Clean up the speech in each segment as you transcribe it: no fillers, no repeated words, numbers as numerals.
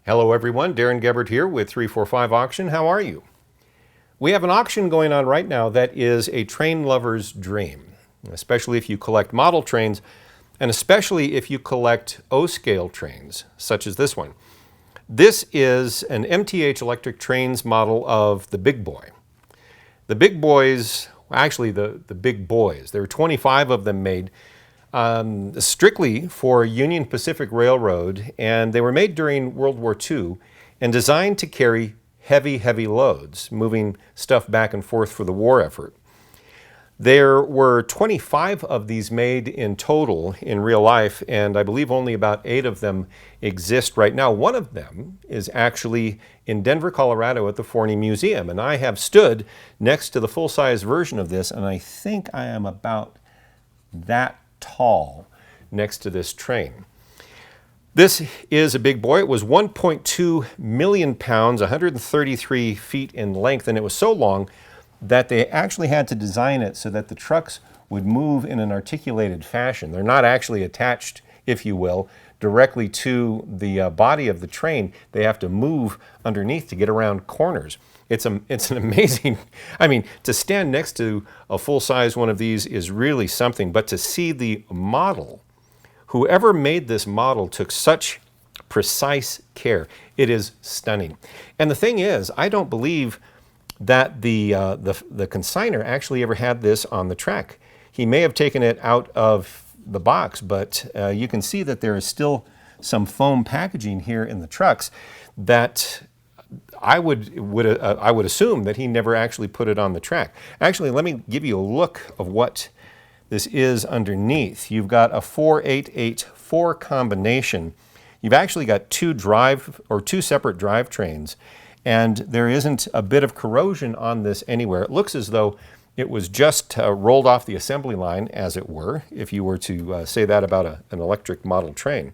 Hello everyone, Darren Gebert here with 345 Auction. How are you? We have an auction going on right now that is a train lover's dream, especially if you collect model trains and especially if you collect O-scale trains, such as this one. This is an MTH electric trains model of the Big Boy. The Big Boys, actually the Big Boys, there are 25 of them made strictly for Union Pacific Railroad, and they were made during World War II and designed to carry heavy loads, moving stuff back and forth for the war effort. There were 25 of these made in total in real life, and I believe only about 8 of them exist right now. One of them is actually in Denver, Colorado at the Forney Museum, and I have stood next to the full-size version of this, and I think I am about that tall next to this train. This is a big boy. It was 1.2 million pounds, 133 feet in length, and it was so long that they actually had to design it so that the trucks would move in an articulated fashion. They're not actually attached, if you will, directly to the body of the train. They have to move underneath to get around corners. It's an amazing, I mean, to stand next to a full-size one of these is really something, but to see the model, whoever made this model took such precise care. It is stunning. And the thing is, I don't believe that the consignor actually ever had this on the track. He may have taken it out of the box, but you can see that there is still some foam packaging here in the trucks that I would assume that he never actually put it on the track. Actually, let me give you a look of what this is underneath. You've got a 4-8-8-4 combination. You've actually got two separate drivetrains, and there isn't a bit of corrosion on this anywhere. It looks as though it was just rolled off the assembly line, as it were, if you were to say that about an electric model train.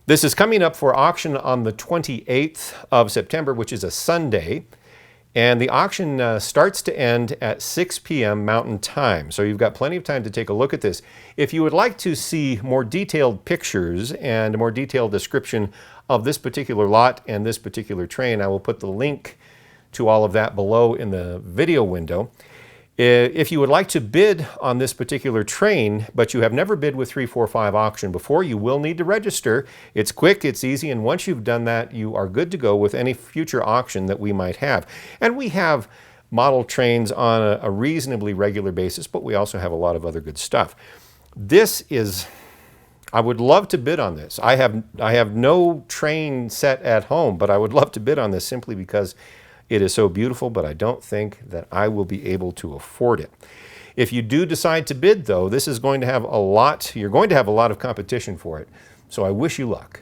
This is coming up for auction on the 28th of September, which is a Sunday, and the auction starts to end at 6 p.m. Mountain Time, so you've got plenty of time to take a look at this. If you would like to see more detailed pictures and a more detailed description of this particular lot and this particular train, I will put the link to all of that below in the video window. If you would like to bid on this particular train, but you have never bid with 345 Auction before, you will need to register. It's quick, it's easy, and once you've done that, you are good to go with any future auction that we might have. And we have model trains on a reasonably regular basis, but we also have a lot of other good stuff. I would love to bid on this. I have no train set at home, but I would love to bid on this simply because it is so beautiful, but I don't think that I will be able to afford it. If you do decide to bid, though, this is going to have you're going to have a lot of competition for it. So I wish you luck.